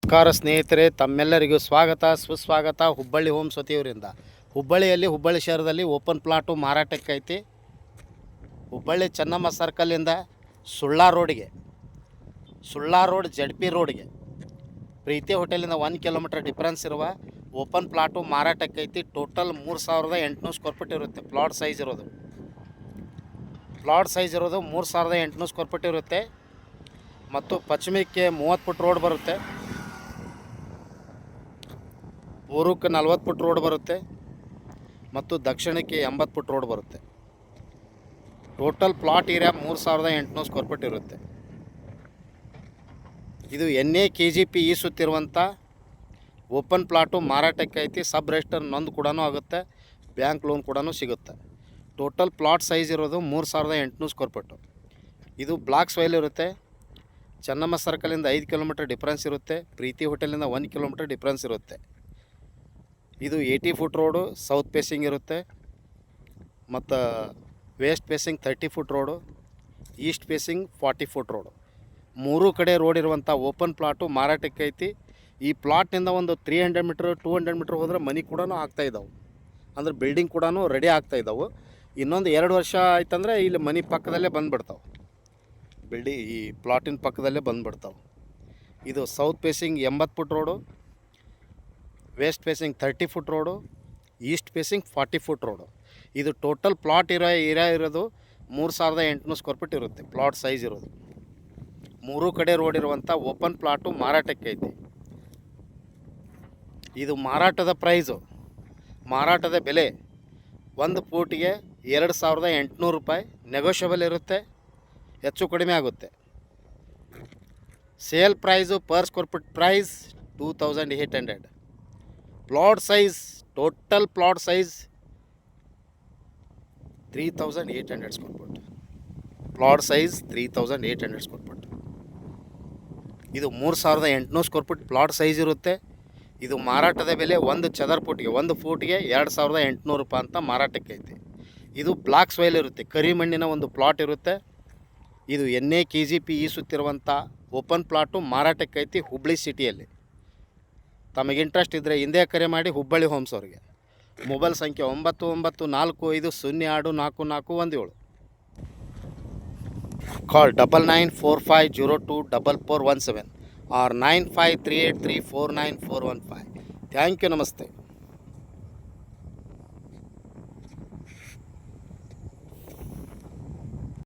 ನಮಸ್ಕಾರ ಸ್ನೇಹಿತರೆ, ತಮ್ಮೆಲ್ಲರಿಗೂ ಸ್ವಾಗತ ಸುಸ್ವಾಗತ. ಹುಬ್ಬಳ್ಳಿ ಹೋಮ್ ಸತಿಯವರಿಂದ. ಹುಬ್ಬಳ್ಳಿ ಶಹರದಲ್ಲಿ ಓಪನ್ ಪ್ಲಾಟು ಮಾರಾಟಕ್ಕೆ ಐತಿ. ಹುಬ್ಬಳ್ಳಿ ಚೆನ್ನಮ್ಮ ಸರ್ಕಲಿಂದ ಸುಳ್ಳಾ ರೋಡ್ ಜಡ್ಪಿ ರೋಡ್ಗೆ ಪ್ರೀತಿ ಹೋಟೆಲಿಂದ 1 ಕಿಲೋಮೀಟರ್ ಡಿಫ್ರೆನ್ಸ್ ಇರುವ ಓಪನ್ ಪ್ಲಾಟು ಮಾರಾಟಕ್ಕೆ ಐತಿ. ಟೋಟಲ್ 3800 ಸ್ಕ್ವೇರ್ ಫೀಟ್ ಇರುತ್ತೆ. ಪ್ಲಾಟ್ ಸೈಜ್ ಇರೋದು 3800 ಸ್ಕ್ವೇರ್ ಫೀಟ್ ಇರುತ್ತೆ. ಮತ್ತು ಪಶ್ಚಿಮಕ್ಕೆ 30 ಫುಟ್ ರೋಡ್ ಬರುತ್ತೆ, ಪೂರ್ವಕ್ಕೆ 40 ಫುಟ್ ರೋಡ್ ಬರುತ್ತೆ ಮತ್ತು ದಕ್ಷಿಣಕ್ಕೆ 80 ಫುಟ್ ರೋಡ್ ಬರುತ್ತೆ. Total plot area 3800 square feet ಇರುತ್ತೆ. ಇದು NA/KGP ಸುತ್ತಿರುವಂಥ ಓಪನ್ ಪ್ಲಾಟು ಮಾರಾಟಕ್ಕೆ ಐತಿ. ಸಬ್ ರಿಜಿಸ್ಟರ್ ನೊಂದು ಕೂಡ ಆಗುತ್ತೆ, ಬ್ಯಾಂಕ್ ಲೋನ್ ಕೂಡ ಸಿಗುತ್ತೆ. ಟೋಟಲ್ ಪ್ಲಾಟ್ ಸೈಜ್ ಇರೋದು 3800 ಸ್ಕ್ವೇರ್ ಫೀಟು. ಇದು ಬ್ಲಾಕ್ ಸಾಯಿಲ್ ಇರುತ್ತೆ. ಚೆನ್ನಮ್ಮ ಸರ್ಕಲಿಂದ 5 ಕಿಲೋಮೀಟರ್ ಡಿಫ್ರೆನ್ಸ್ ಇರುತ್ತೆ. ಪ್ರೀತಿ ಹೋಟೆಲಿಂದ 1 ಕಿಲೋಮೀಟರ್ ಡಿಫ್ರೆನ್ಸ್ ಇರುತ್ತೆ. ಇದು 80 ಫುಟ್ ರೋಡು ಸೌತ್ ಫೇಸಿಂಗ್ ಇರುತ್ತೆ ಮತ್ತು west facing 30 foot road, east facing 40 foot road. 3 ಕಡೆ ರೋಡ್ ಇರುವಂಥ ಓಪನ್ ಪ್ಲಾಟು ಮಾರಾಟಕ್ಕೆ ಐತಿ. ಈ ಪ್ಲಾಟ್ನಿಂದ ಒಂದು 300 ಮೀಟ್ರ್ 200 ಮೀಟ್ರ್ ಹೋದರೆ ಮನೆ ಕೂಡ ಆಗ್ತಾಯಿದ್ದಾವೆ, ಅಂದ್ರೆ ಬಿಲ್ಡಿಂಗ್ ಕೂಡ ರೆಡಿ ಆಗ್ತಾಯಿದ್ದಾವೆ. ಇನ್ನೊಂದು 2 ವರ್ಷ ಆಯ್ತಂದರೆ ಇಲ್ಲಿ ಮನೆ ಪಕ್ಕದಲ್ಲೇ ಬಂದುಬಿಡ್ತಾವೆ. ಈ ಪ್ಲಾಟಿನ ಪಕ್ಕದಲ್ಲೇ ಬಂದುಬಿಡ್ತಾವೆ. ಇದು south facing 80 foot road, west facing 30 foot road, east facing 40 foot road. ಇದು ಟೋಟಲ್ ಪ್ಲಾಟ್ ಏರಿಯಾ ಇರೋದು 3800 ಸ್ಕ್ವೇರ್ ಫೀಟ್ ಇರುತ್ತೆ. ಪ್ಲಾಟ್ ಸೈಜ್ ಇರೋದು 3 ಕಡೆ ರೋಡ್ ಇರುವಂಥ ಓಪನ್ ಪ್ಲಾಟು ಮಾರಾಟಕ್ಕೆ ಐತಿ. ಇದು ಮಾರಾಟದ ಬೆಲೆ 1 ಫೂಟಿಗೆ 2800 ರೂಪಾಯಿ. ನೆಗೋಷಿಯಬಲ್ ಇರುತ್ತೆ, ಹೆಚ್ಚು ಕಡಿಮೆ ಆಗುತ್ತೆ. Sale price per square feet price 2800. Plot size total plot size 3800 square feet. Plot size 3800 square feet. ಇದು 3800 ಸ್ಕ್ವೇರ್ ಫೀಟ್ ಪ್ಲಾಟ್ ಸೈಜ್ ಇರುತ್ತೆ. ಇದು ಮಾರಾಟದ ಬೆಲೆ 1 ಚದರ ಫೂಟಿಗೆ 1 ಫೂಟಿಗೆ 2800 ರೂಪಾಯಿ ಅಂತ ಮಾರಾಟಕ್ಕೆ ಐತೆ. ಇದು ಬ್ಲಾಕ್ ಸಾಯಿಲ್ ಇರುತ್ತೆ, ಕರಿಮಣ್ಣಿನ ಒಂದು ಪ್ಲಾಟ್ ಇರುತ್ತೆ. ಇದು NA/KGP ಸುತ್ತಿರುವಂಥ ಓಪನ್ ಪ್ಲಾಟು ಮಾರಾಟಕ್ಕೆ ಐತಿ ಹುಬ್ಬಳ್ಳಿ ಸಿಟಿಯಲ್ಲಿ. ತಮಗೆ ಇಂಟ್ರೆಸ್ಟ್ ಇದ್ದರೆ ಹಿಂದೆ ಕರೆ ಮಾಡಿ ಹುಬ್ಬಳ್ಳಿ ಹೋಮ್ಸ್ ಅವ್ರಿಗೆ. ಮೊಬೈಲ್ ಸಂಖ್ಯೆ 9945024417. ಕಾಲ್ 9945024417 ಆರ್ 9538349415. ಥ್ಯಾಂಕ್ ಯು, ನಮಸ್ತೆ.